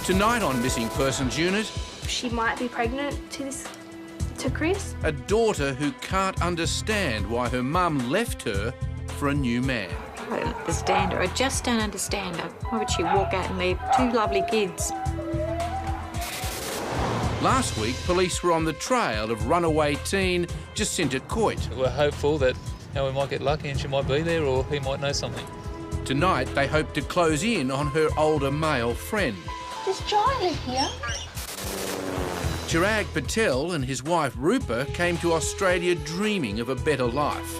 Tonight on Missing Persons Unit, She might be pregnant to Chris. a daughter who can't understand why her mum left her for a new man. I don't understand her. I just don't understand her. Why would she walk out and leave two lovely kids? Last week, police were on the trail of runaway teen Jacinta. We're hopeful that we might get lucky and she might be there, or he might know something. Tonight, they hope to close in on her older male friend. Does Joy live here? Chirag Patel and his wife Rupa came to Australia dreaming of a better life.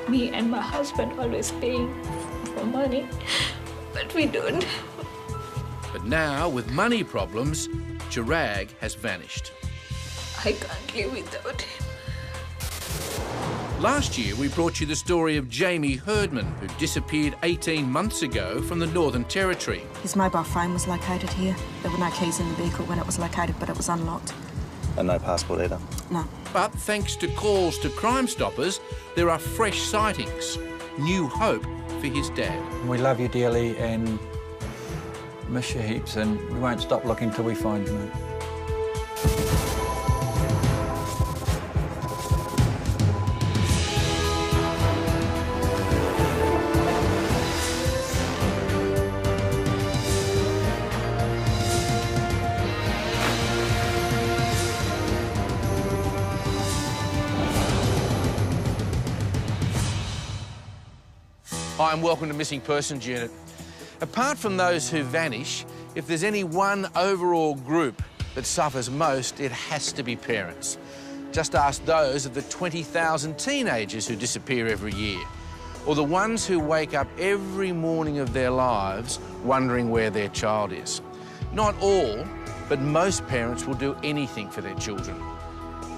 Me and my husband always paying for money, but we don't. But now, with money problems, Chirag has vanished. I can't live without him. Last year, we brought you the story of Jamie Herdman, who disappeared 18 months ago from the Northern Territory. His mobile phone was located here. There were no keys in the vehicle when it was located, but it was unlocked. And no passport either? No. But thanks to calls to Crime Stoppers, there are fresh sightings. New hope for his dad. We love you dearly and miss you heaps, and we won't stop looking till we find you, mate. Hi and welcome to Missing Persons Unit. Apart from those who vanish, if there's any one overall group that suffers most, it has to be parents. Just ask those of the 20,000 teenagers who disappear every year, or the ones who wake up every morning of their lives wondering where their child is. Not all, but most parents will do anything for their children.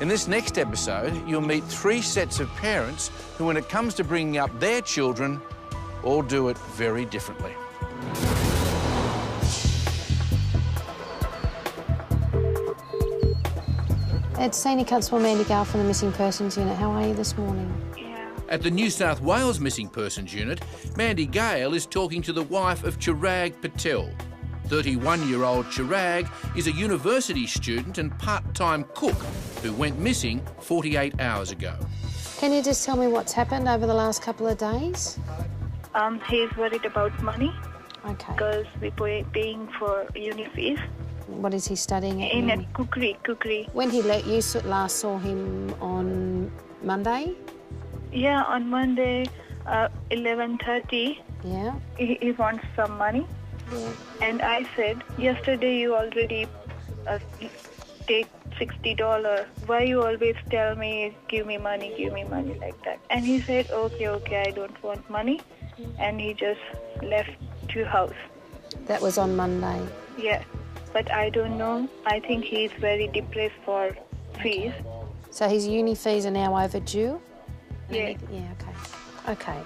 In this next episode, you'll meet three sets of parents who, when it comes to bringing up their children, all do it very differently. It's Senior Constable Mandy Gale from the Missing Persons Unit. How are you this morning? At the New South Wales Missing Persons Unit, Mandy Gale is talking to the wife of Chirag Patel. 31-year-old Chirag is a university student and part-time cook who went missing 48 hours ago. Can you just tell me what's happened over the last couple of days? He's worried about money. Okay. Because we're paying for uni fees. What is he studying at? In a cookery. When he you last saw him on Monday? Yeah, on Monday, 11:30. Yeah. He wants some money. Yeah. And I said, yesterday you already take $60. Why you always tell me, give me money like that? And he said, okay, I don't want money. And he just left to house. That was on Monday? Yeah, but I don't know. I think he's very depressed for fees. So his uni fees are now overdue? Yeah. Yeah, okay. Okay.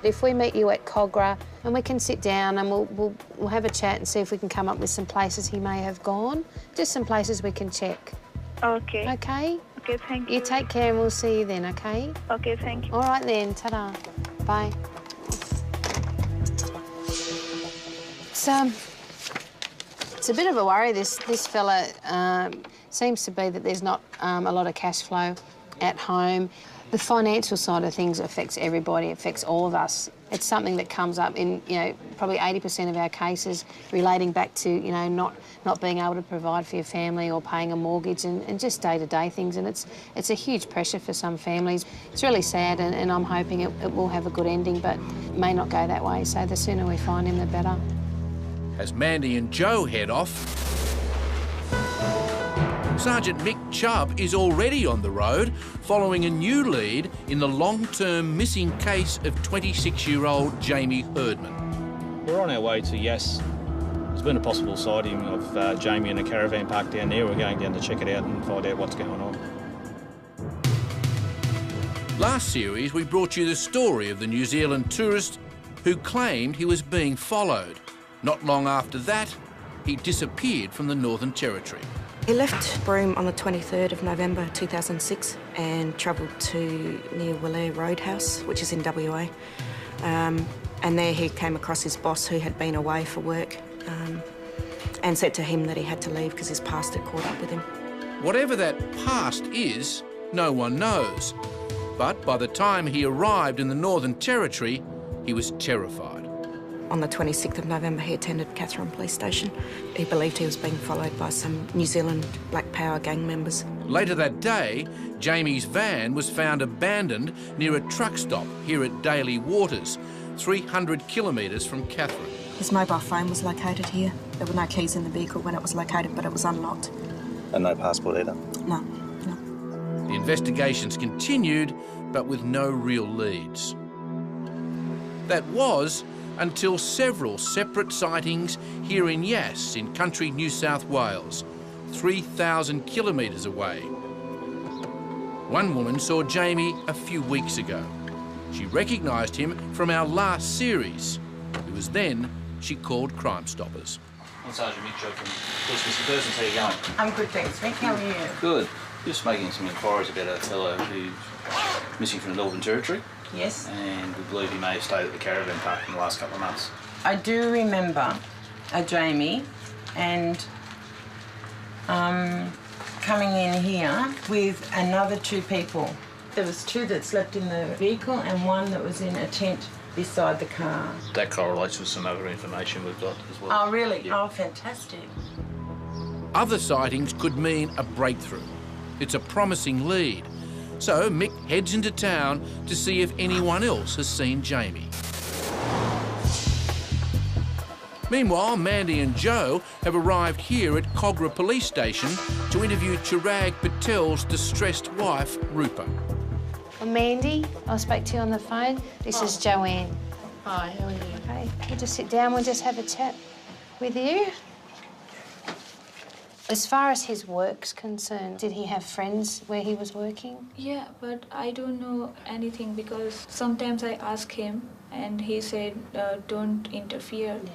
If we meet you at Cogra and we can sit down and we'll have a chat and see if we can come up with some places he may have gone. Just some places we can check. Okay. Okay? Okay, thank you. You take care and we'll see you then, okay? Okay, thank you. All right then, ta-da. Bye. It's a bit of a worry, this fella. Seems to be that there's not a lot of cash flow at home. The financial side of things affects everybody, affects all of us. It's something that comes up in, probably 80% of our cases relating back to, not being able to provide for your family or paying a mortgage and just day-to-day things. And it's a huge pressure for some families. It's really sad and I'm hoping it will have a good ending, but it may not go that way. So the sooner we find him, the better. As Mandy and Joe head off, Sergeant Mick Chubb is already on the road following a new lead in the long-term missing case of 26-year-old Jamie Herdman. We're on our way to Yass. There's been a possible sighting of Jamie in a caravan park down there. We're going down to check it out and find out what's going on. Last series, we brought you the story of the New Zealand tourist who claimed he was being followed. Not long after that, he disappeared from the Northern Territory. He left Broome on the 23rd of November 2006 and travelled to near Wallaire Roadhouse, which is in WA. And there he came across his boss who had been away for work. and said to him that he had to leave because his past had caught up with him. Whatever that past is, no one knows. But by the time he arrived in the Northern Territory, he was terrified. On the 26th of November, he attended Katherine Police Station. He believed he was being followed by some New Zealand Black Power gang members. Later that day, Jamie's van was found abandoned near a truck stop here at Daly Waters, 300 kilometres from Katherine. His mobile phone was located here. There were no keys in the vehicle when it was located, but it was unlocked. And no passport either? No, no. The investigations continued, but with no real leads. That was until several separate sightings here in Yass in country New South Wales, 3,000 kilometres away. One woman saw Jamie a few weeks ago. She recognised him from our last series. It was then she called Crime Stoppers. I'm Sergeant Mitchell from Police Missing Persons. How are you going? I'm good, thanks, Mick. How are you? Good. Just making some inquiries about a fellow who's missing from the Northern Territory. Yes. And we believe he may have stayed at the caravan park in the last couple of months. I do remember a Jamie and coming in here with another 2 people. There was 2 that slept in the vehicle and 1 that was in a tent beside the car. That correlates with some other information we've got as well. Oh, really? Yeah. Oh, fantastic. Other sightings could mean a breakthrough. It's a promising lead. So Mick heads into town to see if anyone else has seen Jamie. Meanwhile, Mandy and Joe have arrived here at Kogarah Police Station to interview Chirag Patel's distressed wife, Rupa. I'm Mandy. I spoke to you on the phone. This is Joanne. Hi, how are you? Okay, we'll just sit down. We'll just have a chat with you. As far as his work's concerned, did he have friends where he was working? Yeah, but I don't know anything because sometimes I ask him and he said, don't interfere. Yeah.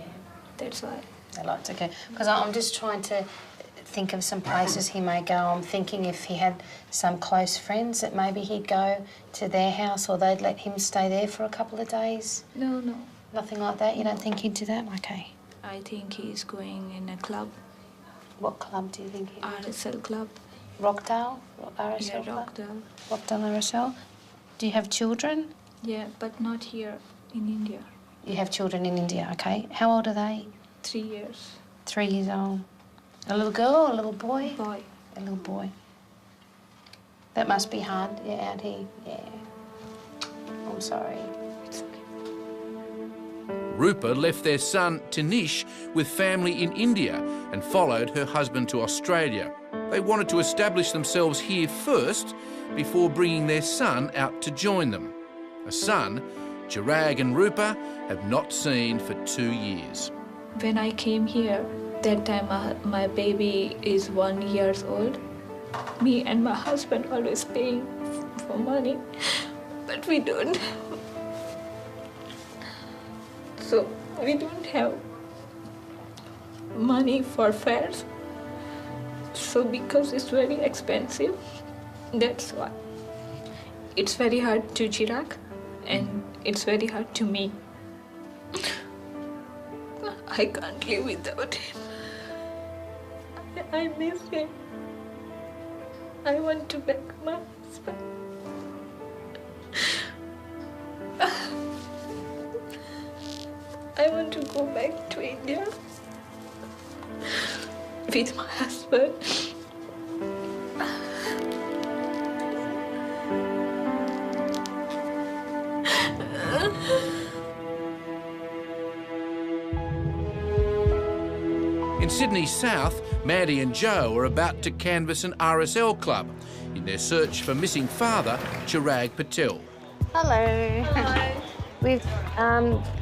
That's why. That's okay. Because I'm just trying to think of some places he may go. I'm thinking if he had some close friends that maybe he'd go to their house or they'd let him stay there for a couple of days. No, no. Nothing like that? You don't think he'd do that? Okay. I think he's going in a club. What club do you think he would? RSL club. Rockdale? RSL Yeah, club? Rockdale. Rockdale RSL. Do you have children? Yeah, but not here in India. You have children in India, okay. How old are they? 3 years. 3 years old. A little girl or a little boy? Boy. A little boy. That must be hard, yeah, out here, yeah. I'm sorry. It's okay. Rupa left their son, Tanish, with family in India and followed her husband to Australia. They wanted to establish themselves here first before bringing their son out to join them. A son Chirag and Rupa have not seen for 2 years. When I came here, that time my baby is 1 year old. Me and my husband always paying for money, but we don't. So we don't have money for fares. So because it's very expensive, that's why. It's very hard to Chirag and it's very hard to me. I can't live without him. I miss him. I want to back my husband. I want to go back to India with my husband. In Sydney South, Mandy and Joe are about to canvass an RSL club in their search for missing father, Chirag Patel. Hello. Hello. We've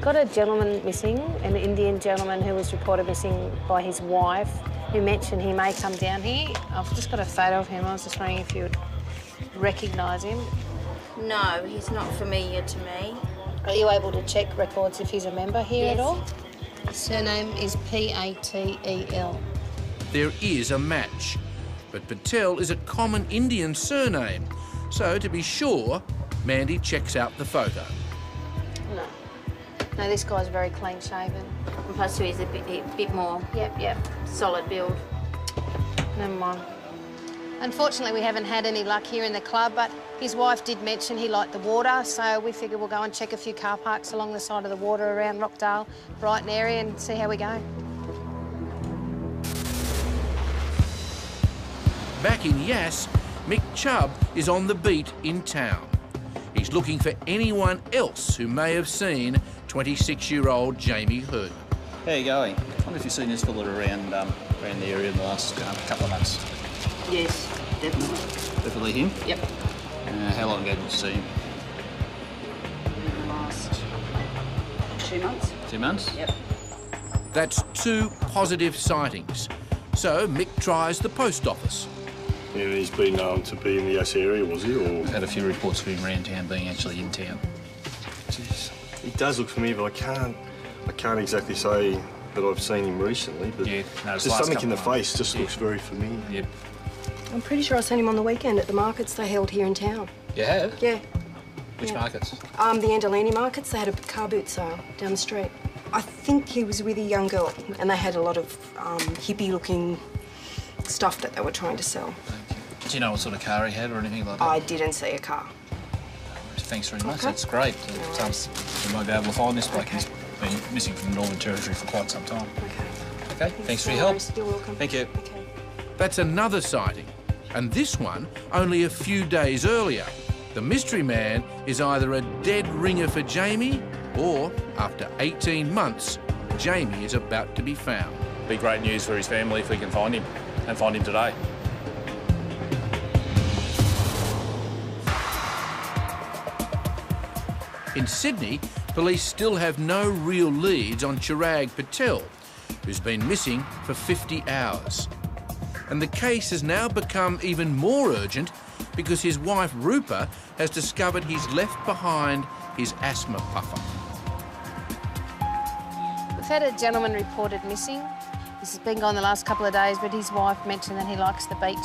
got a gentleman missing, an Indian gentleman who was reported missing by his wife, who mentioned he may come down here. I've just got a photo of him. I was just wondering if you would recognise him. No, he's not familiar to me. Are you able to check records if he's a member here Yes. at all? His surname is Patel. There is a match, but Patel is a common Indian surname, so to be sure, Mandy checks out the photo. No, this guy's very clean-shaven. And plus he's a bit more... Yep. Solid build. Never mind. Unfortunately, we haven't had any luck here in the club, but his wife did mention he liked the water, so we figure we'll go and check a few car parks along the side of the water around Rockdale, Brighton area, and see how we go. Back in Yass, Mick Chubb is on the beat in town. He's looking for anyone else who may have seen 26-year-old Jamie Hurdman. How are you going? I wonder if you've seen this fella around the area in the last couple of months. Yes, definitely. Definitely him? Yep. How long ago did you see him? In the last 2 months. 2 months? Yep. That's 2 positive sightings. So Mick tries the post office. Yeah, he's been known to be in the Yass area, was he? Or Had a few reports of him around town being actually in town. Jeez, he does look familiar, but I can't exactly say that I've seen him recently. But Yeah, no, just something in the face just looks very familiar. Yep. I'm pretty sure I seen him on the weekend at the markets they held here in town. You have? Yeah. Which markets? The Andalini markets. They had a car boot sale down the street. I think he was with a young girl, and they had a lot of hippie-looking stuff that they were trying to sell. Do you know what sort of car he had or anything like that? I didn't see a car. Thanks very much. Okay. That's great. We might be able to find this bloke. He's been missing from the Northern Territory for quite some time. Okay. Thanks for your help. You're welcome. Thank you. That's another sighting, and this one only a few days earlier. The mystery man is either a dead ringer for Jamie, or after 18 months, Jamie is about to be found. Be great news for his family if we can find him, and find him today. In Sydney, police still have no real leads on Chirag Patel, who's been missing for 50 hours. And the case has now become even more urgent because his wife, Rupa, has discovered he's left behind his asthma puffer. We've had a gentleman reported missing. He's been gone the last couple of days, but his wife mentioned that he likes the beach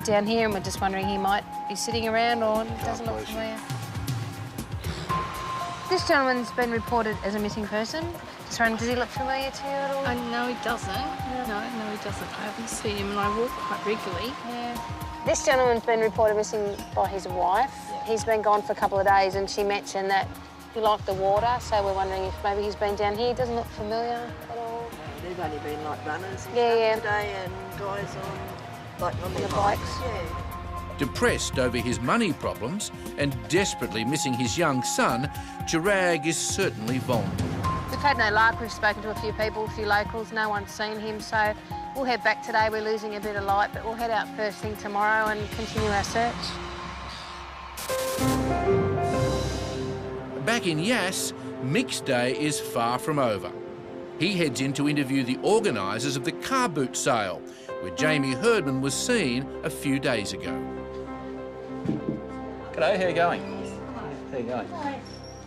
down here, and we're just wondering he might be sitting around or doesn't look familiar. This gentleman's been reported as a missing person. Just wondering, does he look familiar to you at all? No, he doesn't. No, he doesn't. I haven't seen him, and I walk quite regularly. Yeah. This gentleman's been reported missing by his wife. He's been gone for a couple of days, and she mentioned that he liked the water, so we're wondering if maybe he's been down here. He doesn't look familiar at all. They've only been like runners and stuff today, and guys on their bikes. Yeah. Depressed over his money problems and desperately missing his young son, Chirag is certainly vulnerable. We've had no luck. We've spoken to a few people, a few locals. No one's seen him, so we'll head back today. We're losing a bit of light, but we'll head out first thing tomorrow and continue our search. Back in Yass, Mick's day is far from over. He heads in to interview the organisers of the car boot sale, where Jamie Hurdman was seen a few days ago. G'day, how you going? How you going?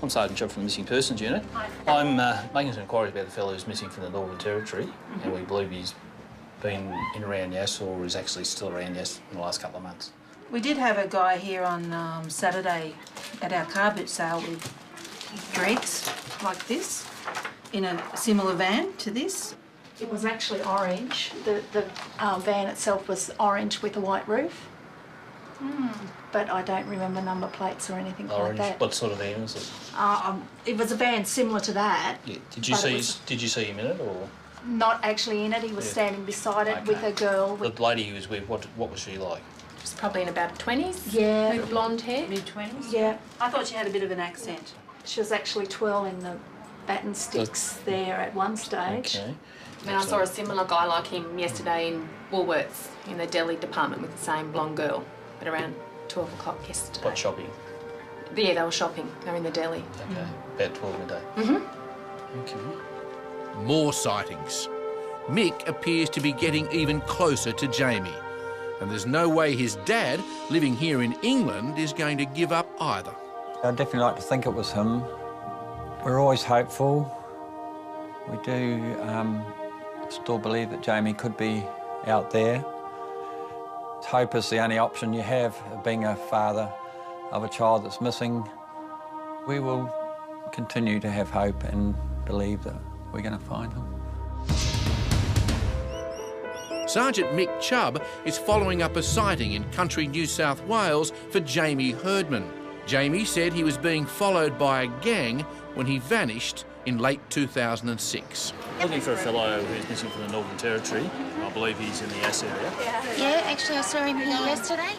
I'm Sergeant Chubb from the Missing Persons Unit. I'm making some inquiries about the fellow who's missing from the Northern Territory, and we believe he's been in around Yass or is actually still around Yass in the last couple of months. We did have a guy here on Saturday at our car boot sale with dreads like this in a similar van to this. It was actually orange. The van itself was orange with a white roof. But I don't remember number plates or anything Orange. like that. What sort of van was it? It was a van similar to that. Yeah. Did you see him in it or? Not actually in it. He was standing beside it with a girl. The lady he was with, what was she like? She was probably in about 20s. Yeah. With blonde hair. Mid-20s? Yeah. I thought she had a bit of an accent. She was actually twirling the baton sticks there at one stage. Okay. And I saw a similar guy like him yesterday in Woolworths in the deli department with the same blonde girl at around 12 o'clock yesterday. What, shopping? Yeah, they were shopping. They were in the deli. Okay. About 12 midday. Okay. More sightings. Mick appears to be getting even closer to Jamie, and there's no way his dad, living here in England, is going to give up either. I'd definitely like to think it was him. We're always hopeful. We do still believe that Jamie could be out there. Hope is the only option you have of being a father of a child that's missing. We will continue to have hope and believe that we're going to find him. Sergeant Mick Chubb is following up a sighting in country New South Wales for Jamie Herdman. Jamie said he was being followed by a gang when he vanished in late 2006. Looking for a fellow who's missing from the Northern Territory. I believe he's in the Yass area. Yeah, actually I saw him here yesterday.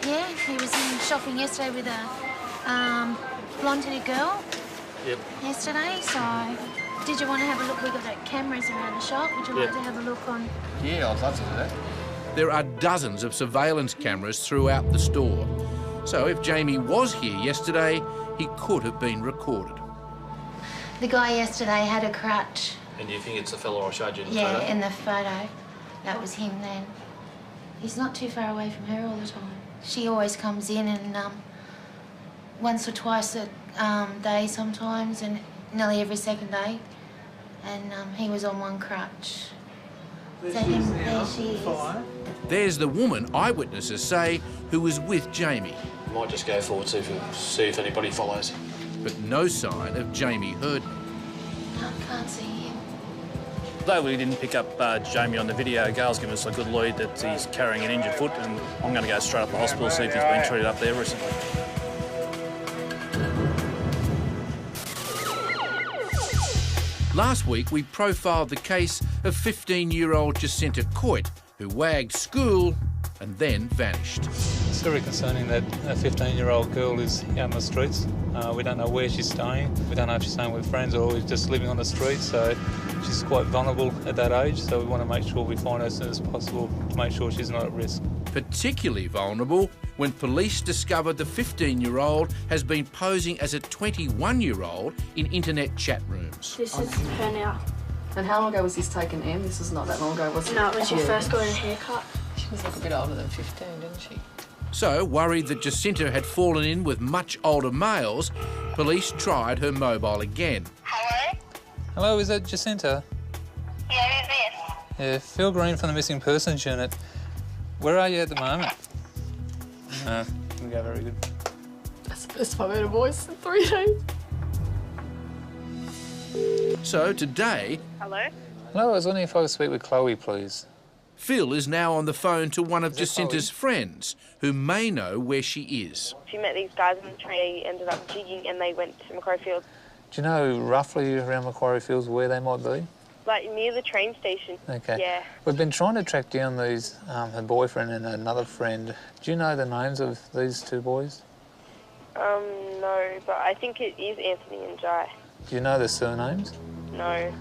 Yeah, he was in shopping yesterday with a blonde-headed girl. Yep. Yesterday, so did you want to have a look? We've got cameras around the shop. Would you like to have a look on? Yeah, I'd love to do that. There are dozens of surveillance cameras throughout the store. So if Jamie was here yesterday, he could have been recorded. The guy yesterday had a crutch. And do you think it's the fellow I showed you in the Yeah, photo? in the photo. That was him then. He's not too far away from her all the time. She always comes in and once or twice a day sometimes, and nearly every second day. And he was on one crutch. So there she is. There's the woman eyewitnesses say who was with Jamie. Might just go forward, see if anybody follows. But no sign of Jamie Herdman. Can't see him. Though we didn't pick up Jamie on the video, Gail's given us a good lead that he's carrying an injured foot, and I'm going to go straight up to the hospital, see if he's been treated up there recently. Last week, we profiled the case of 15-year-old Jacinta Coit, who wagged school and then vanished. It's very concerning that a 15-year-old girl is out on the streets. We don't know where she's staying. We don't know if she's staying with friends or just living on the street, so she's quite vulnerable at that age, so we want to make sure we find her as soon as possible to make sure she's not at risk. Particularly vulnerable when police discovered the 15-year-old has been posing as a 21-year-old in internet chat rooms. This is her now. And how long ago was this taken, Em? This was not that long ago, was it? No, it was your first got a haircut. She was like a bit older than 15, didn't she? So, worried that Jacinta had fallen in with much older males, police tried her mobile again. Hello, is that Jacinta? Yeah, who's this? Yeah, Phil Green from the Missing Persons Unit. Where are you at the moment? No, didn't go very good. That's the first time I heard a voice in 3 days. So today... Hello? Hello, I was wondering if I could speak with Chloe, please. Phil is now on the phone to one of Jacinta's friends, who may know where she is. She met these guys on the train, ended up jigging, and they went to Macquarie Fields. Do you know roughly around Macquarie Fields where they might be? Like near the train station. Okay. Yeah. We've been trying to track down these, her boyfriend and another friend. Do you know the names of these two boys? No, but I think it is Anthony and Jai. Do you know their surnames? No.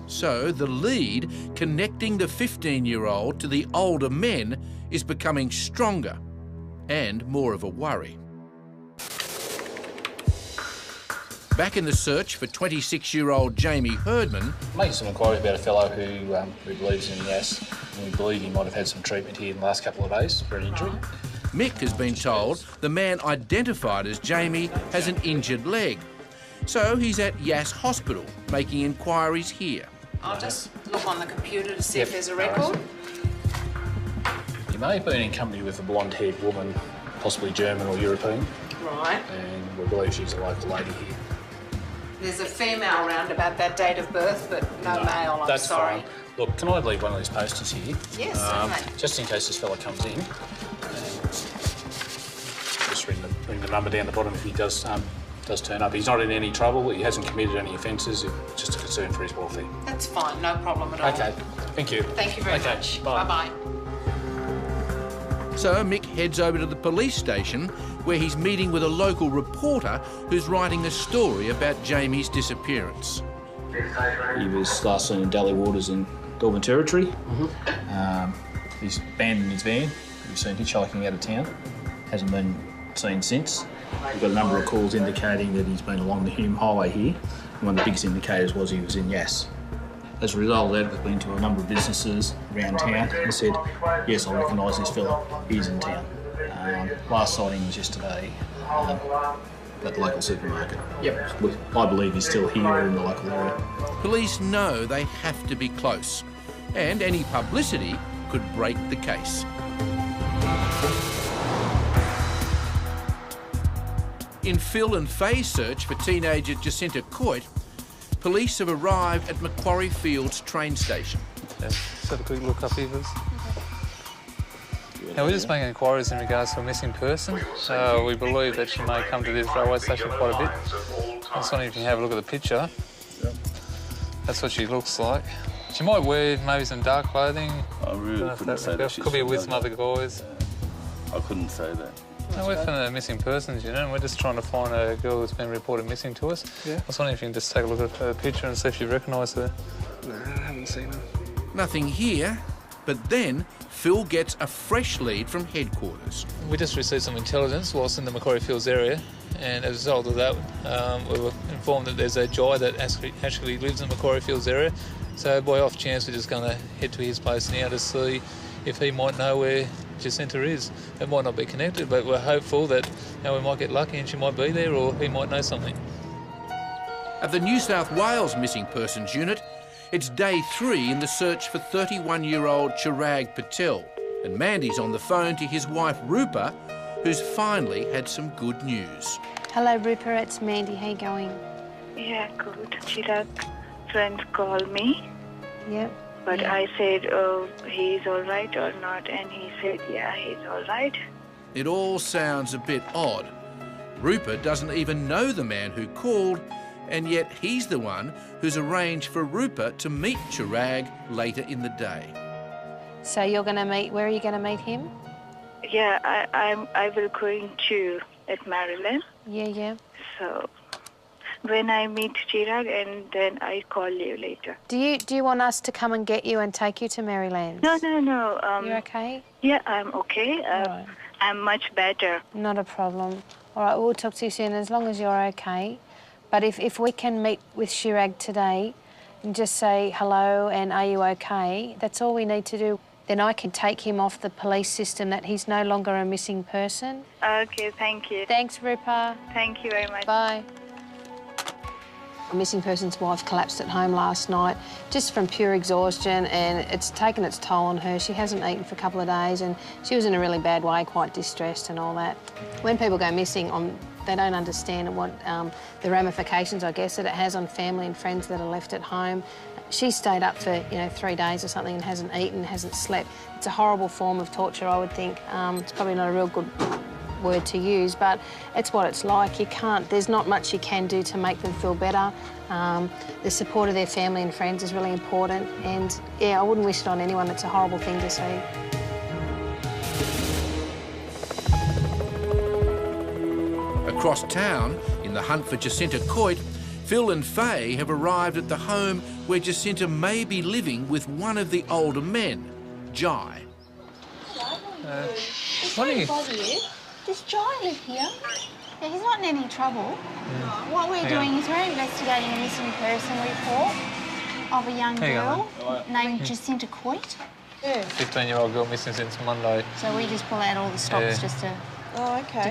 So the lead connecting the 15-year-old to the older men is becoming stronger and more of a worry. Back in the search for 26-year-old Jamie Herdman... Making some inquiries about a fellow who believes in Yass, and we believe he might have had some treatment here in the last couple of days for an injury. Mick has been told the man identified as Jamie has an injured leg. So he's at Yass Hospital, making inquiries here. I'll just look on the computer to see if there's a record. He may have been in company with a blonde-haired woman, possibly German or European. Right. And we believe she's a local lady here. There's a female round about that date of birth, but no male, I'm That's sorry. fine. Look, can I leave one of these posters here? Yes, certainly. Just in case this fella comes in. Just ring the number down the bottom if he does turn up. He's not in any trouble. He hasn't committed any offences. It's just a concern for his welfare. That's fine, no problem at all. Okay, thank you. Thank you very much. Bye. Bye-bye. So Mick heads over to the police station where he's meeting with a local reporter who's writing a story about Jamie's disappearance. He was last seen in Daly Waters in Northern Territory. He's abandoned his van. We've seen hitchhiking out of town. Hasn't been seen since. We've got a number of calls indicating that he's been along the Hume Highway here. And one of the biggest indicators was he was in Yass. As a result of that, we've been to a number of businesses around town and said, yes, I recognise this fella, he's in town. Last sighting was yesterday at the local supermarket. Yep. I believe he's still here in the local area. Police know they have to be close, and any publicity could break the case. In Phil and Faye's search for teenager Jacinta Coit, police have arrived at Macquarie Fields train station. have a quick look up here, please. Now, we're just making inquiries in regards to a missing person. We believe that she may come to this railway station quite a bit. I just wondering if you can have a look at the picture. That's what she looks like. She might wear maybe some dark clothing. I really couldn't say that. Could be with some other guys. I couldn't say that. No, we're from the missing persons, you know, and we're just trying to find a girl who's been reported missing to us. Yeah. I was wondering if you can just take a look at her picture and see if you recognise her. No, I haven't seen her. Nothing here, but then Phil gets a fresh lead from headquarters. We just received some intelligence whilst in the Macquarie Fields area, and as a result of that, we were informed that there's a guy that actually lives in the Macquarie Fields area. So by off chance, we're just going to head to his place now to see if he might know where Jacinta is. It might not be connected, but we're hopeful that we might get lucky and she might be there, or he might know something. At the New South Wales Missing Persons Unit, it's day 3 in the search for 31-year-old Chirag Patel, and Mandy's on the phone to his wife Rupa, who's finally had some good news. Hello, Rupa, it's Mandy. How you going? Yeah, good. Chirag friend called me. Yep. But I said, oh, he's all right or not, and he said, yeah, he's all right. It all sounds a bit odd. Rupa doesn't even know the man who called, and yet he's the one who's arranged for Rupa to meet Chirag later in the day. So you're going to meet, where are you going to meet him? Yeah, I will going to at Maryland. Yeah. So when I meet Chirag, and then I call you later. Do you want us to come and get you and take you to Maryland? No. You're okay? Yeah, I'm okay. Right. I'm much better. Not a problem. All right, we'll talk to you soon as long as you're okay. But if we can meet with Chirag today and just say hello and are you okay, that's all we need to do. Then I can take him off the police system that he's no longer a missing person. Okay, thank you. Thanks, Rupa. Thank you very much. Bye. A missing person's wife collapsed at home last night just from pure exhaustion, and it's taken its toll on her. She hasn't eaten for a couple of days and she was in a really bad way, quite distressed and all that. When people go missing, they don't understand what the ramifications, I guess, that it has on family and friends that are left at home. She stayed up for 3 days or something and hasn't eaten, hasn't slept. It's a horrible form of torture, I would think. It's probably not a real good word to use, but it's what it's like. There's not much you can do to make them feel better. The support of their family and friends is really important, and yeah, I wouldn't wish it on anyone. It's a horrible thing to see. Across town, in the hunt for Jacinta Coit, Phil and Faye have arrived at the home where Jacinta may be living with one of the older men, Jai. Sorry to bother you. Does Jai live here? Yeah, he's not in any trouble. What we're doing is we're investigating a missing person report of a young girl named Jacinta Coit. Yeah. 15-year-old girl missing since Monday. So we just pull out all the stops just to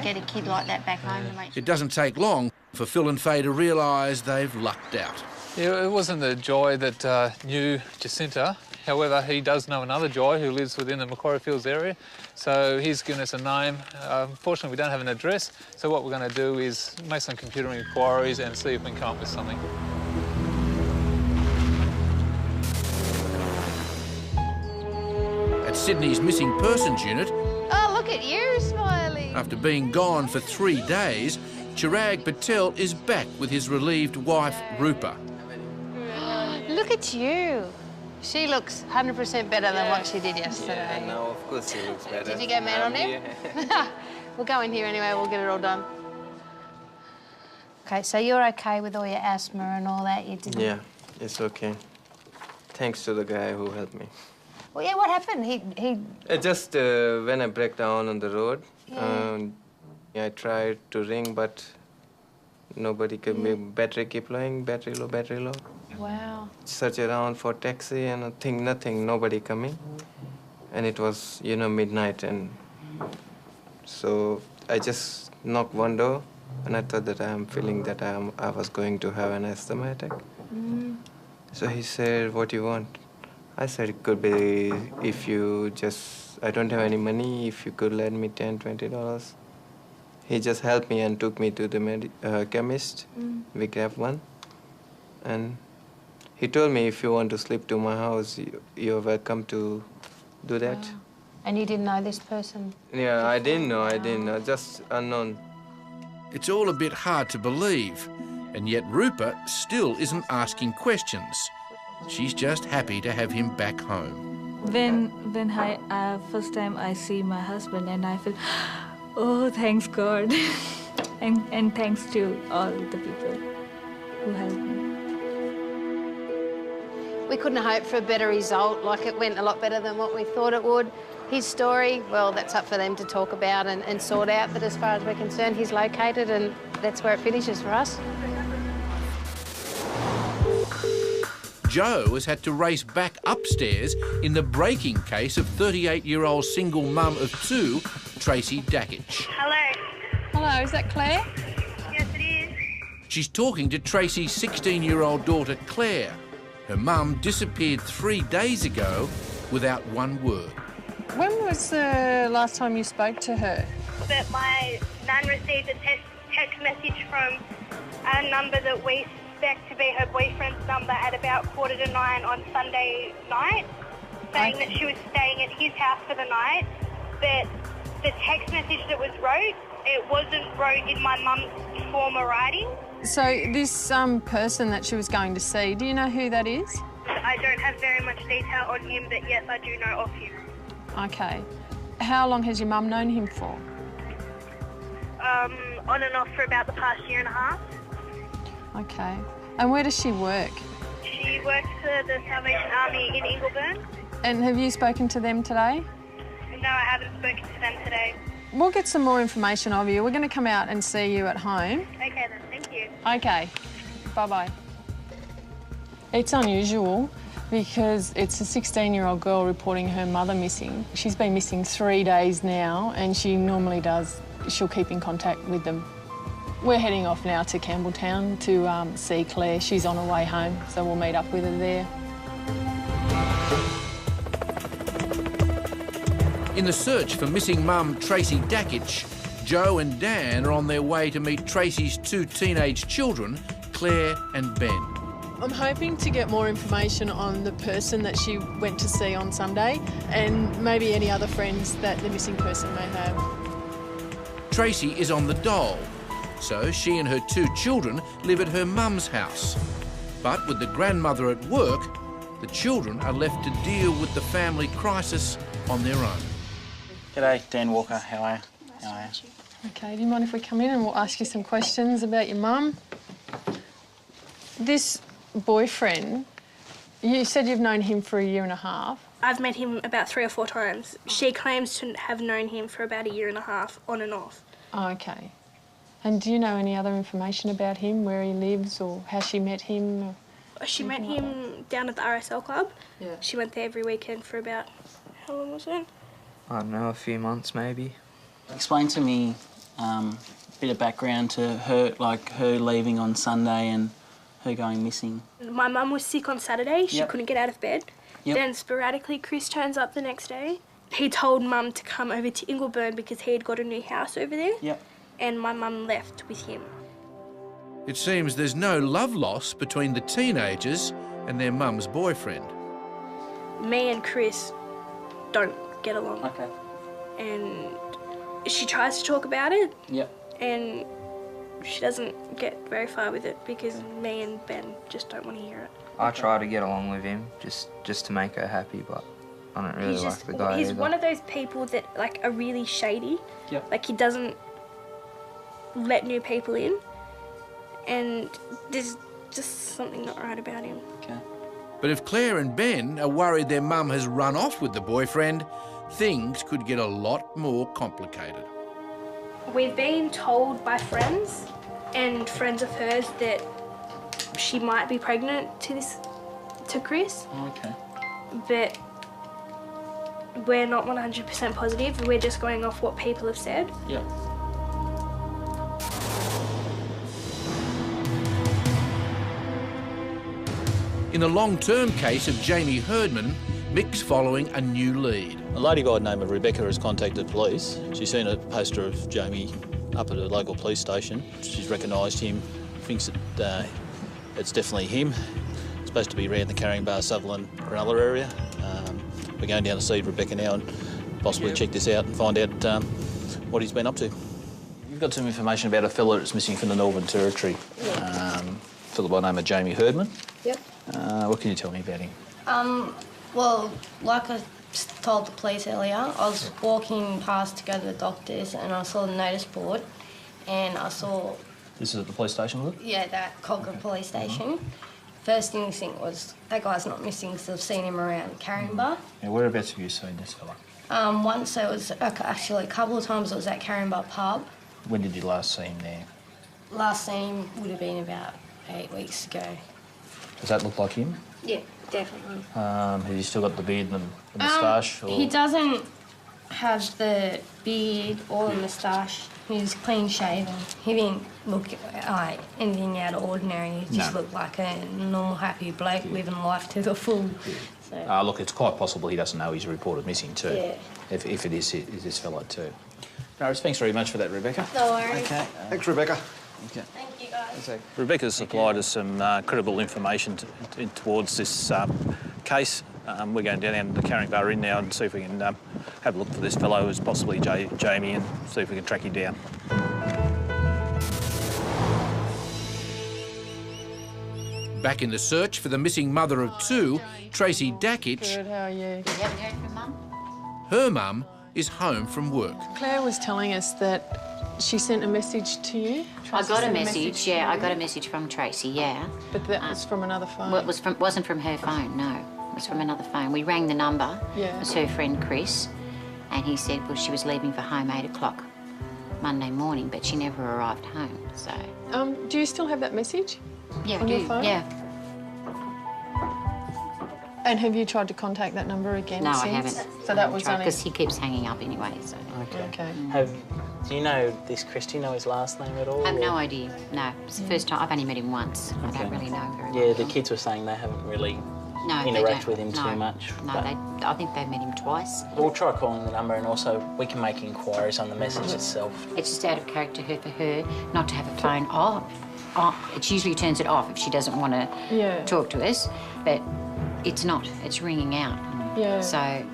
get a kid like that back home to make sure. It doesn't take long for Phil and Faye to realise they've lucked out. Yeah, it wasn't the Jai that knew Jacinta. However, he does know another Jai who lives within the Macquarie Fields area. So he's given us a name. Unfortunately, we don't have an address. So what we're going to do is make some computer inquiries and see if we can come up with something. At Sydney's Missing Persons Unit, Oh, look at you, Smiley. after being gone for 3 days, Chirag Patel is back with his relieved wife, Rupa. Look at you. She looks 100% better than what she did yesterday. Yeah, no, of course she looks better. Did you go man on him? We'll go in here anyway, we'll get it all done. Okay, so you're okay with all your asthma and all that? You didn't... Yeah, it's okay. Thanks to the guy who helped me. Well, yeah, what happened? He... Just when I break down on the road, Yeah. I tried to ring, but nobody could be. Battery keep blowing, battery low. Wow. Search around for taxi and I think nothing, nobody coming. And it was, midnight, and so I just knocked one door and I thought that I'm feeling that I was going to have an asthma attack. So he said, what do you want? I said, it could be if you I don't have any money, if you could lend me $10, $20. He just helped me and took me to the chemist. We grabbed one. And He told me if you want to sleep to my house, you're welcome to do that. Wow. And you didn't know this person? Yeah, I didn't know, just unknown. It's all a bit hard to believe, and yet Rupa still isn't asking questions. She's just happy to have him back home. When I first time I see my husband and I feel, oh, thanks God, and thanks to all the people who helped me. We couldn't hope for a better result. Like, it went a lot better than what we thought it would. His story, well, that's up for them to talk about and sort out, but as far as we're concerned, he's located and that's where it finishes for us. Joe has had to race back upstairs in the breaking case of 38-year-old single mum of two, Tracy Dakich. Hello. Hello, is that Claire? Yes, it is. She's talking to Tracy's 16-year-old daughter, Claire. Her mum disappeared 3 days ago without one word. When was the last time you spoke to her? But my nan received a text message from a number that we suspect to be her boyfriend's number at about 9:15 on Sunday night, saying that she was staying at his house for the night. But the text message that was wrote, it wasn't wrote in my mum's form of writing. So this person that she was going to see, do you know who that is? I don't have very much detail on him, but yes, I do know of him. Okay. How long has your mum known him for? On and off for about the past year and a half. Okay. And where does she work? She works for the Salvation Army in Ingleburn. And have you spoken to them today? No, I haven't spoken to them today. We'll get some more information of you. We're going to come out and see you at home. Okay then, thank you. Okay. Bye-bye. It's unusual because it's a 16-year-old girl reporting her mother missing. She's been missing 3 days now, and she normally does. She'll keep in contact with them. We're heading off now to Campbelltown to see Claire. She's on her way home, so we'll meet up with her there. In the search for missing mum Tracy Dakich, Joe and Dan are on their way to meet Tracy's two teenage children, Claire and Ben. I'm hoping to get more information on the person that she went to see on Sunday and maybe any other friends that the missing person may have. Tracy is on the dole, so she and her two children live at her mum's house. But with the grandmother at work, the children are left to deal with the family crisis on their own. G'day, Dan Walker. How are you? How are you? Okay, do you mind if we come in and we'll ask you some questions about your mum? This boyfriend, you said you've known him for 1.5 years. I've met him about 3 or 4 times. She claims to have known him for about 1.5 years, on and off. Oh, okay. And do you know any other information about him, where he lives or how she met him? She met him down at the RSL club. Yeah. She went there every weekend for about, how long was it? I don't know, a few months maybe. Explain to me a bit of background to her, like her leaving on Sunday and her going missing. My mum was sick on Saturday. She couldn't get out of bed. Yep. Then sporadically Chris turns up the next day. He told Mum to come over to Ingleburn because he had got a new house over there. Yep. And my mum left with him. It seems there's no love lost between the teenagers and their mum's boyfriend. Me and Chris don't get along. Okay. And she tries to talk about it. Yep. And she doesn't get very far with it because me and Ben just don't want to hear it. I try to get along with him just to make her happy, but I don't really like the guy He's either. one of those people that like are really shady. Yep. Like he doesn't let new people in, and there's just something not right about him. Okay. But if Claire and Ben are worried their mum has run off with the boyfriend, things could get a lot more complicated. We've been told by friends and friends of hers that she might be pregnant to Chris. Okay. But we're not 100% positive. We're just going off what people have said. Yep. In the long-term case of Jamie Herdman, Mick's following a new lead. A lady by the name of Rebecca has contacted police. She's seen a poster of Jamie up at a local police station. She's recognised him, thinks that it's definitely him. supposed to be around the Carrying Bar, Sutherland, Cronulla area. We're going down to see Rebecca now and possibly check this out and find out what he's been up to. You've got some information about a fella that's missing from the Northern Territory. Fella by the name of Jamie Herdman. Yep. What can you tell me about him? Well, like I told the police earlier, I was walking past to go to the doctors and I saw the notice board and I saw... This is at the police station, was it? Yeah, that Cogra police station. First instinct was, that guy's not missing because I've seen him around Carrying Bar. Yeah, whereabouts have you seen this fella? Once it was, actually a couple of times it was at Carrying Bar pub. When did you last see him there? Last seen him would have been about 8 weeks ago. Does that look like him? Yeah, definitely. Has he still got the beard and the moustache? He doesn't have the beard or the moustache. He's clean shaven. He didn't look like anything out of ordinary. He just looked like a normal, happy bloke living life to the full. So. Look, it's quite possible he doesn't know he's reported missing too. Yeah. If it is this fella too. No worries, thanks very much for that, Rebecca. No worries. Okay. Thanks, Rebecca. Okay. Thank you, guys. Rebecca's supplied us some credible information towards this case. We're going down to the Carrying Bar Inn now and see if we can have a look for this fellow who's possibly Jamie and see if we can track him down. Back in the search for the missing mother of two, Tracy Dakich. Good, how are you? You haven't heard from Mum? Her mum is home from work. Claire was telling us that she sent a message to you. I got a message, I got a message from Tracy, yeah. But that was from another phone. Well, it wasn't from her phone, no. It was from another phone. We rang the number. Yeah. It was her friend Chris, and he said, well, she was leaving for home 8 o'clock Monday morning, but she never arrived home, so... Do you still have that message? Yeah, on your phone? Yeah. And have you tried to contact that number again No, since? I haven't. So that was only... Because he keeps hanging up anyway, so... Okay. Do you know this Chris? Do you know his last name at all? I have no idea, no. It's the first time. I've only met him once. I don't really know him very well. Yeah, the kids were saying they haven't really interacted with him too much. No, I think they've met him twice. We'll try calling the number and also we can make inquiries on the message itself. It's just out of character for her not to have a phone off. It usually turns it off if she doesn't want to talk to us, but it's not. It's ringing out. Yeah. So...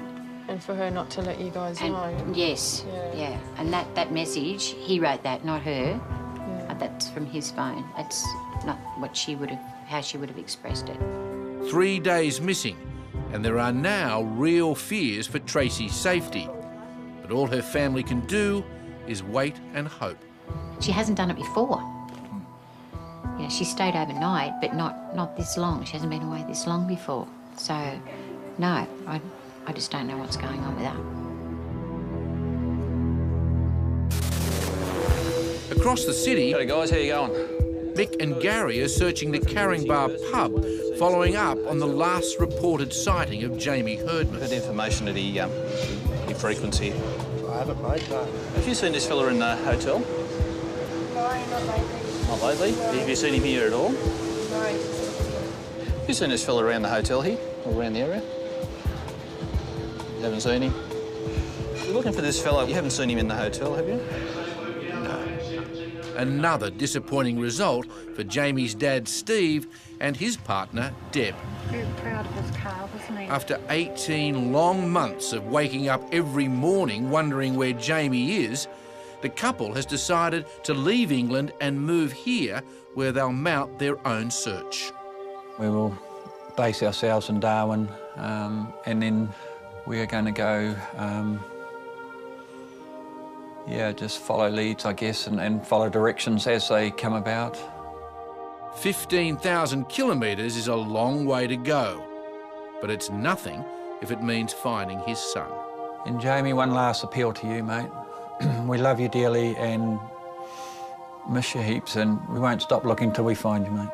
And for her not to let you guys know. Yes, yeah. And that message, he wrote that, not her. That's from his phone. That's not what how she would have expressed it. 3 days missing, and there are now real fears for Tracy's safety. But all her family can do is wait and hope. She hasn't done it before. Yeah, she stayed overnight, but not this long. She hasn't been away this long before. So, no, I just don't know what's going on with her. Across the city... Hey guys, how you going? Mick and Gary are searching the Carrying Bar pub, following up on the last reported sighting of Jamie Herdman. Had information that he frequents here. I haven't, mate, no. Have you seen this fella in the hotel? No, not lately. Not lately? Have you seen him here at all? No. Have you seen this fella around the hotel here, or around the area? You haven't seen him? You're looking for this fella. You haven't seen him in the hotel, have you? Another disappointing result for Jamie's dad, Steve, and his partner, Deb. Very proud of his car, wasn't he? After 18 long months of waking up every morning wondering where Jamie is, the couple has decided to leave England and move here, where they'll mount their own search. We will base ourselves in Darwin, and then we are going to go, just follow leads, I guess, and follow directions as they come about. 15,000 kilometres is a long way to go, but it's nothing if it means finding his son. And Jamie, one last appeal to you, mate. We love you dearly and miss you heaps, and we won't stop looking till we find you, mate.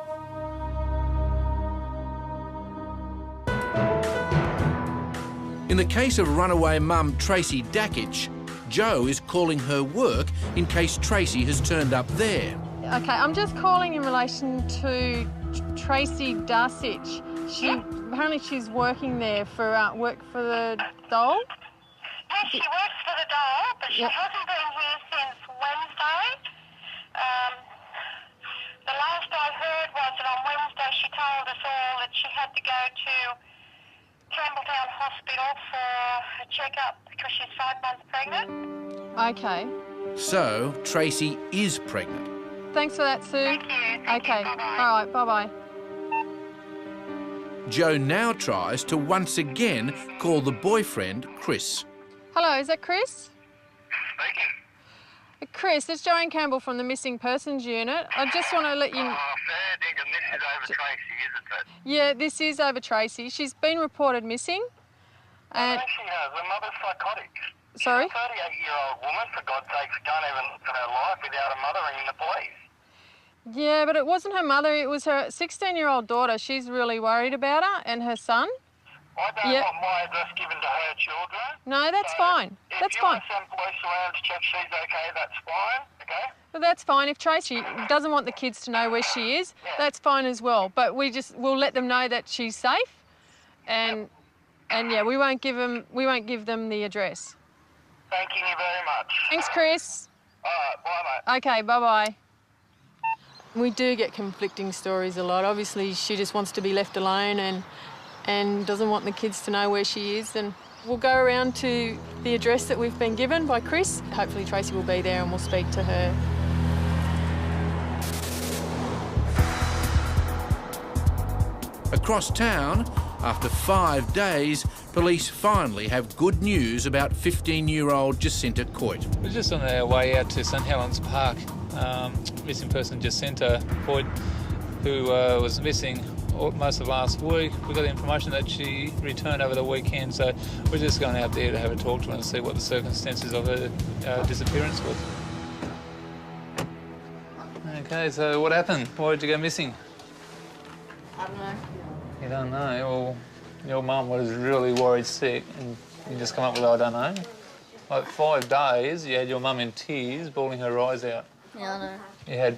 In the case of runaway mum Tracy Dakich, Joe is calling her work in case Tracy has turned up there. Okay, I'm just calling in relation to Tracy Darcich. Apparently she's working there for work for the dole. Yes, she works for the dole, but she hasn't been here since Wednesday. The last I heard was that on Wednesday she told us all that she had to go to Campbelltown Hospital for a checkup because she's 5 months pregnant. Okay. So, Tracy is pregnant. Thanks for that, Sue. Thank you. Okay. All right, bye-bye. Joe now tries to once again call the boyfriend, Chris. Hello, is that Chris? Chris, it's Joanne Campbell from the Missing Persons Unit. I just want to let you... Oh, fair dinkum, this is over Tracy, isn't it? Yeah, this is over Tracy. She's been reported missing. And... No, she has. Her mother's psychotic. Sorry? She's a 38-year-old woman, for God's sake, can't even look at her life without a mother ringing the police. Yeah, but it wasn't her mother, it was her 16-year-old daughter. She's really worried about her and her son. I don't want my address given to her children. No, that's fine. That's fine. If you want to send police around to check she's okay, that's fine, okay? Well, that's fine. If Tracy doesn't want the kids to know where she is, that's fine as well. But we'll let them know that she's safe, and yeah, we won't give them the address. Thanking you very much. Thanks, Chris. All right, bye, mate. Okay, bye-bye. We do get conflicting stories a lot. Obviously, she just wants to be left alone and doesn't want the kids to know where she is. And we'll go around to the address that we've been given by Chris. Hopefully Tracy will be there and we'll speak to her. Across town, after 5 days, police finally have good news about 15-year-old Jacinta Coit. We're just on our way out to St Helens Park. Missing person Jacinta Coit, who was missing most of last week. We got the information that she returned over the weekend, so we're just going out there to have a talk to her and see what the circumstances of her disappearance was. Okay, so what happened? Why did you go missing? I don't know. You don't know? Well, your mum was really worried sick and you just come up with, I don't know. Like 5 days, you had your mum in tears, bawling her eyes out. Yeah, I know. You had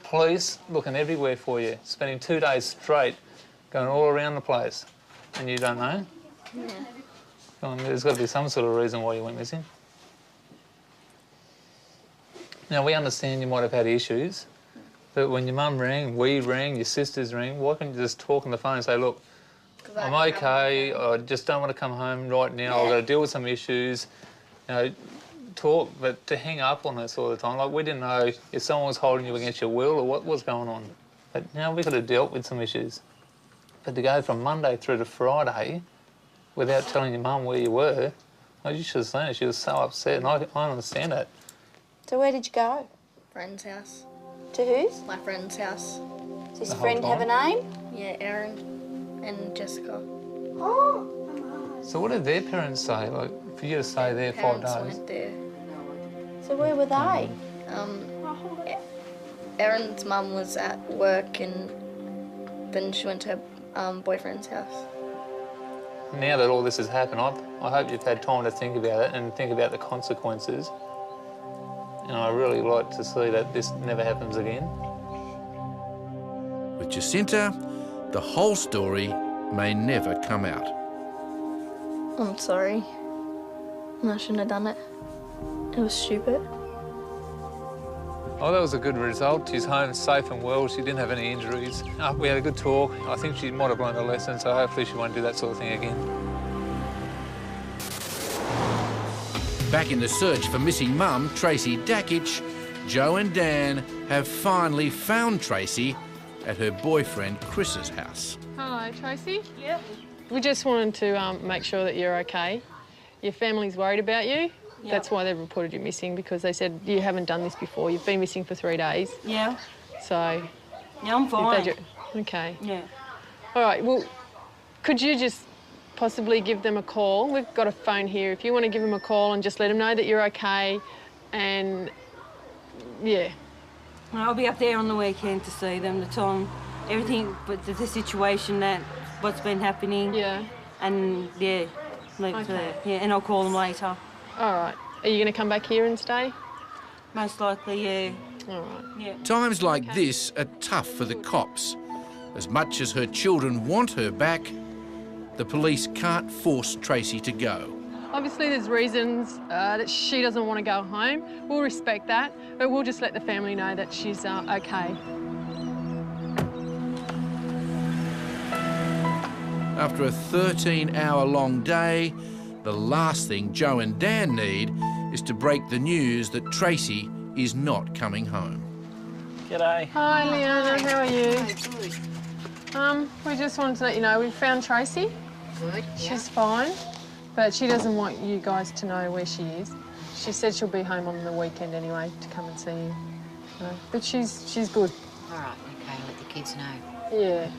police looking everywhere for you, spending 2 days straight, going all around the place, and you don't know? Yeah. Come on, there's got to be some sort of reason why you went missing. Now, we understand you might have had issues, but when your mum rang, we rang, your sisters rang, why can't you just talk on the phone and say, look, I'm okay, I just don't want to come home right now, I've got to deal with some issues, you know, talk, but to hang up on us all the time, like we didn't know if someone was holding you against your will or what was going on. But now we could have dealt with some issues. But to go from Monday through to Friday without telling your mum where you were, well, you should have seen it. She was so upset, and I understand that. So where did you go? Friend's house. To whose? My friend's house. Does this friend have a name? Yeah, Erin and Jessica. Oh. So what did their parents say, like, for you to stay there 5 days? Parents went there. So where were they? Erin's mum was at work and then she went to her boyfriend's house. Now that all this has happened, I hope you've had time to think about it and think about the consequences. And I really like to see that this never happens again. With Jacinta, the whole story may never come out. I'm sorry. I shouldn't have done it. It was stupid. Oh, that was a good result. She's home safe and well. She didn't have any injuries. We had a good talk. I think she might have learned a lesson, so hopefully she won't do that sort of thing again. Back in the search for missing mum, Tracy Dakich, Joe and Dan have finally found Tracy at her boyfriend Chris's house. Hello, Tracy. Yeah. We just wanted to make sure that you're okay. Your family's worried about you. Yep. That's why they've reported you missing, because they said you haven't done this before. You've been missing for 3 days. Yeah. So... Yeah, I'm fine. Okay. Yeah. All right, well, could you just possibly give them a call? We've got a phone here. If you want to give them a call and just let them know that you're okay and, yeah. I'll be up there on the weekend to see them, to tell them everything, but the situation, that what's been happening. Yeah. And, yeah, leave it there. Yeah, and I'll call them later. All right. Are you going to come back here and stay? Most likely, yeah. All right. Yeah. Times like this are tough for the cops. As much as her children want her back, the police can't force Tracy to go. Obviously, there's reasons that she doesn't want to go home. We'll respect that, but we'll just let the family know that she's okay. After a 13-hour-long day, the last thing Joe and Dan need is to break the news that Tracy is not coming home. G'day. Hi, Leona. How are you? Good. We just wanted to let you know we found Tracy. Good. She's fine, but she doesn't want you guys to know where she is. She said she'll be home on the weekend anyway to come and see you. But she's good. All right, okay, I'll let the kids know. Yeah,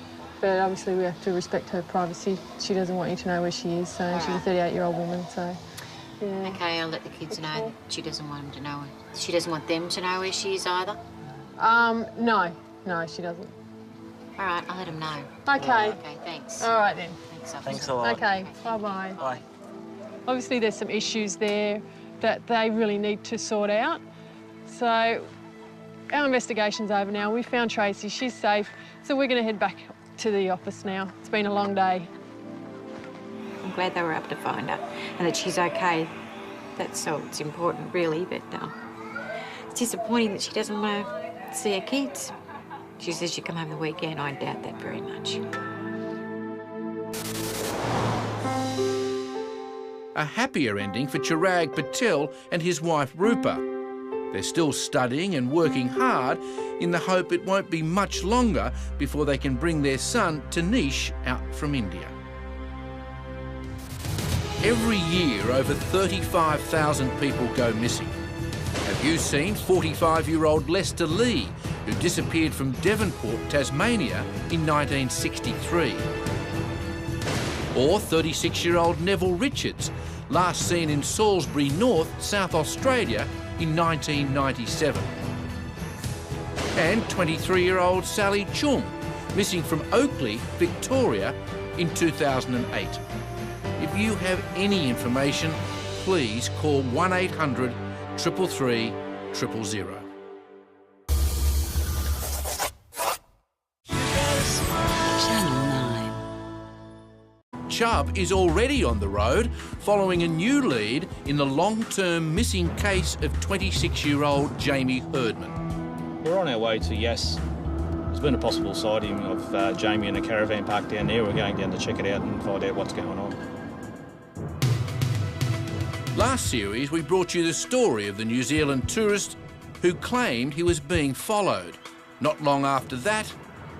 but obviously we have to respect her privacy. She doesn't want you to know where she is, so she's a 38-year-old woman, so yeah. Okay, I'll let the kids know that she doesn't want them to know. She doesn't want them to know where she is either. No, she doesn't. All right, I'll let them know. Okay. Okay, thanks. All right then. Thanks, officer. Thanks a lot. Okay, bye-bye. Bye. Obviously there's some issues there that they really need to sort out. So our investigation's over now. We found Tracy, she's safe, so we're going to head back to the office now. It's been a long day. I'm glad they were able to find her and that she's okay. That's all it's important, really, but it's disappointing that she doesn't want to see her kids. She says she'll come home the weekend. I doubt that very much. A happier ending for Chirag Patel and his wife Rupa. They're still studying and working hard in the hope it won't be much longer before they can bring their son Tanish out from India. Every year over 35,000 people go missing. Have you seen 45-year-old Lester Lee, who disappeared from Devonport, Tasmania in 1963? Or 36-year-old Neville Richards, last seen in Salisbury North, South Australia in 1997. And 23-year-old Sally Chung, missing from Oakley, Victoria in 2008. If you have any information, please call 1800 333 000. Chubb is already on the road following a new lead in the long-term missing case of 26-year-old Jamie Herdman. We're on our way to Yass. There's been a possible sighting of Jamie in a caravan park down there. We're going down to check it out and find out what's going on. Last series, we brought you the story of the New Zealand tourist who claimed he was being followed. Not long after that,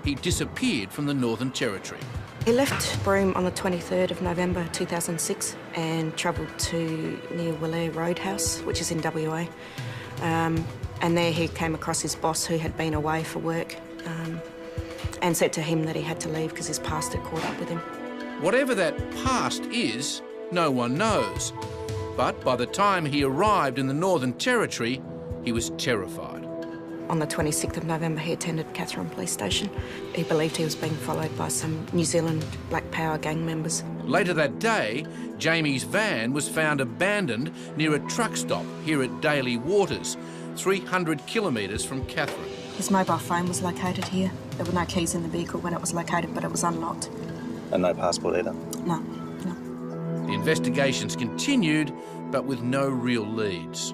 he disappeared from the Northern Territory. He left Broome on the 23rd of November 2006 and travelled to near Willair Roadhouse, which is in WA. And there he came across his boss who had been away for work and said to him that he had to leave because his past had caught up with him. Whatever that past is, no one knows. But by the time he arrived in the Northern Territory, he was terrified. On the 26th of November, he attended Katherine Police Station. He believed he was being followed by some New Zealand Black Power gang members. Later that day, Jamie's van was found abandoned near a truck stop here at Daly Waters, 300 kilometres from Katherine. His mobile phone was located here. There were no keys in the vehicle when it was located, but it was unlocked. And no passport either? No. The investigations continued, but with no real leads.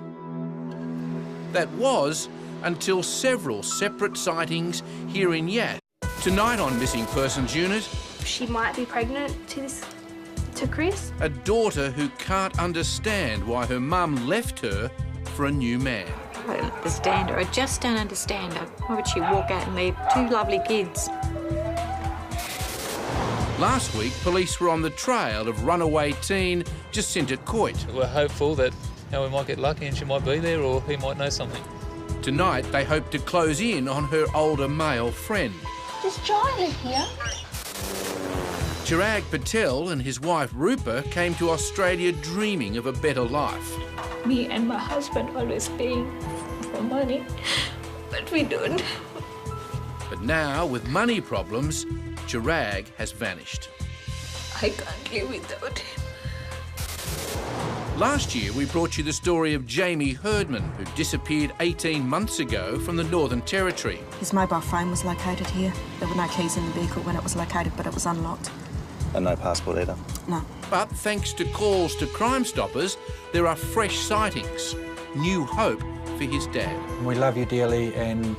That was until several separate sightings here in Yass. Tonight on Missing Persons Unit... She might be pregnant to Chris. A daughter who can't understand why her mum left her for a new man. I don't understand her. I just don't understand her. Why would she walk out and leave two lovely kids? Last week, police were on the trail of runaway teen Jacinta Coit. We're hopeful that we might get lucky and she might be there, or he might know something. Tonight, they hope to close in on her older male friend. Does Jai live here? Chirag Patel and his wife Rupa came to Australia dreaming of a better life. Me and my husband always paying for money, but we don't. But now, with money problems, Chirag has vanished. I can't live without him. Last year, we brought you the story of Jamie Herdman, who disappeared 18 months ago from the Northern Territory. His mobile phone was located here. There were no keys in the vehicle when it was located, but it was unlocked. And no passport either? No. But thanks to calls to Crime Stoppers, there are fresh sightings. New hope for his dad. We love you dearly and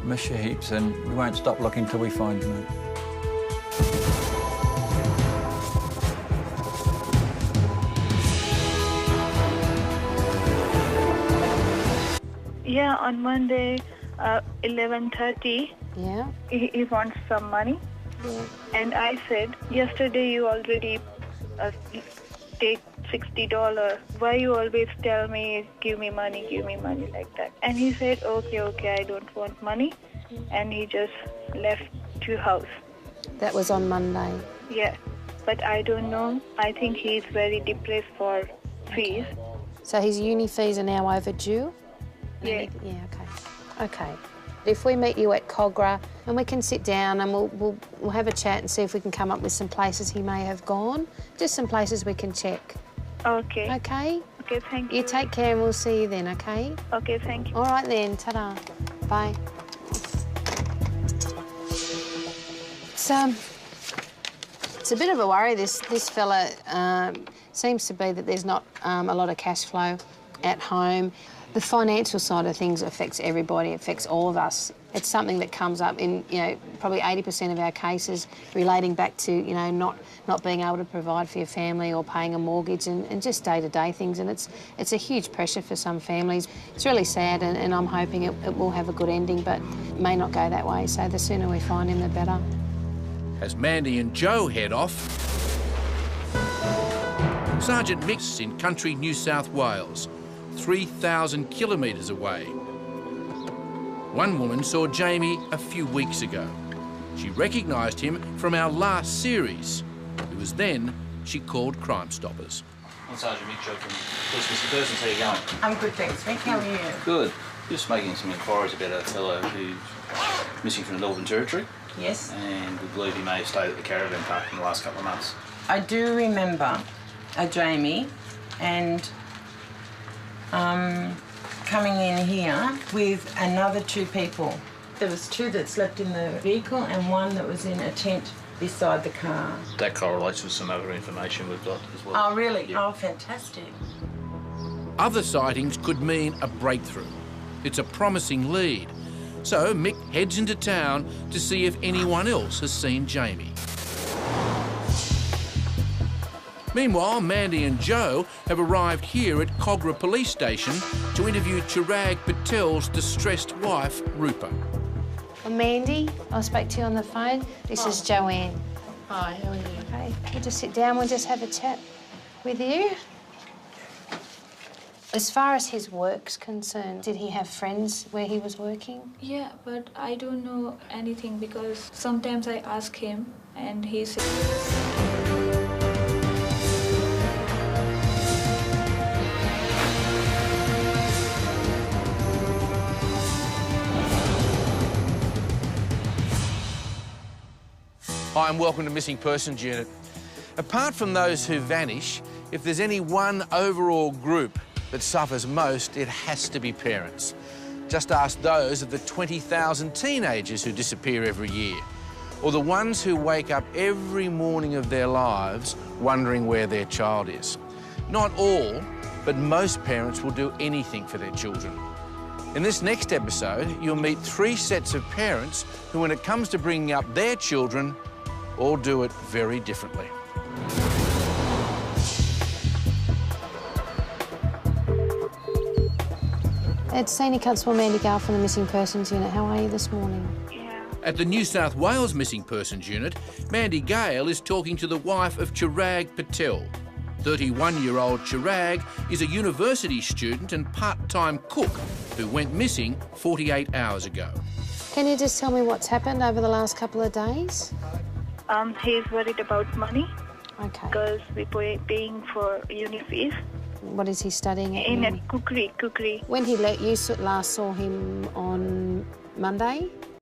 miss you heaps, and we won't stop looking till we find you, mate. Yeah, on Monday, 11:30. Yeah. He wants some money. Yeah. And I said, yesterday you already take $60. Why you always tell me, give me money like that? And he said, okay, I don't want money. And he just left to house. That was on Monday. Yeah, but I don't know. I think he's very depressed for fees. So his uni fees are now overdue? Yeah. Yeah, okay. Okay. If we meet you at Cogra and we can sit down and we'll have a chat and see if we can come up with some places he may have gone. Just some places we can check. Okay. Okay? Okay, thank you. You take care and we'll see you then, okay? Okay, thank you. All right then, ta-da. Bye. It's a bit of a worry, this fella. Seems to be that there's not a lot of cash flow at home. The financial side of things affects everybody, affects all of us. It's something that comes up in, probably 80% of our cases relating back to, not being able to provide for your family or paying a mortgage and just day-to-day things. And it's a huge pressure for some families. It's really sad and I'm hoping it will have a good ending, but it may not go that way. So the sooner we find him, the better. As Mandy and Joe head off, Sergeant Mick's in country New South Wales, 3,000 kilometres away. One woman saw Jamie a few weeks ago. She recognised him from our last series. It was then she called Crime Stoppers. I'm Sergeant Mick, Joe from Police Missing Persons. How are you going? I'm good, thanks, Mick. How are you? Good. Just making some inquiries about a fellow who's missing from the Northern Territory. Yes. And we believe he may have stayed at the caravan park in the last couple of months. I do remember a Jamie and coming in here with another 2 people. There was 2 that slept in the vehicle and 1 that was in a tent beside the car. That correlates with some other information we've got as well. Oh, really? Yeah. Oh, fantastic. Other sightings could mean a breakthrough. It's a promising lead. So Mick heads into town to see if anyone else has seen Jamie. Meanwhile, Mandy and Joe have arrived here at Cogra Police Station to interview Chirag Patel's distressed wife, Rupa. Well, Mandy, I'll speak to you on the phone. This is Joanne. Hi, how are you? Okay, we'll just sit down, we'll just have a chat with you. As far as his work's concerned, did he have friends where he was working? Yeah, but I don't know anything because sometimes I ask him and he says... Hi and welcome to Missing Persons Unit. Apart from those who vanish, if there's any one overall group that suffers most, it has to be parents. Just ask those of the 20,000 teenagers who disappear every year, or the ones who wake up every morning of their lives wondering where their child is. Not all, but most parents will do anything for their children. In this next episode, you'll meet 3 sets of parents who, when it comes to bringing up their children, all do it very differently. It's Senior Constable Mandy Gale from the Missing Persons Unit. How are you this morning? At the New South Wales Missing Persons Unit, Mandy Gale is talking to the wife of Chirag Patel. 31-year-old Chirag is a university student and part-time cook who went missing 48 hours ago. Can you just tell me what's happened over the last couple of days? He's worried about money. Okay. Because we're paying for uni fees. What is he studying at? In uni? a cookery. When he last saw him on Monday?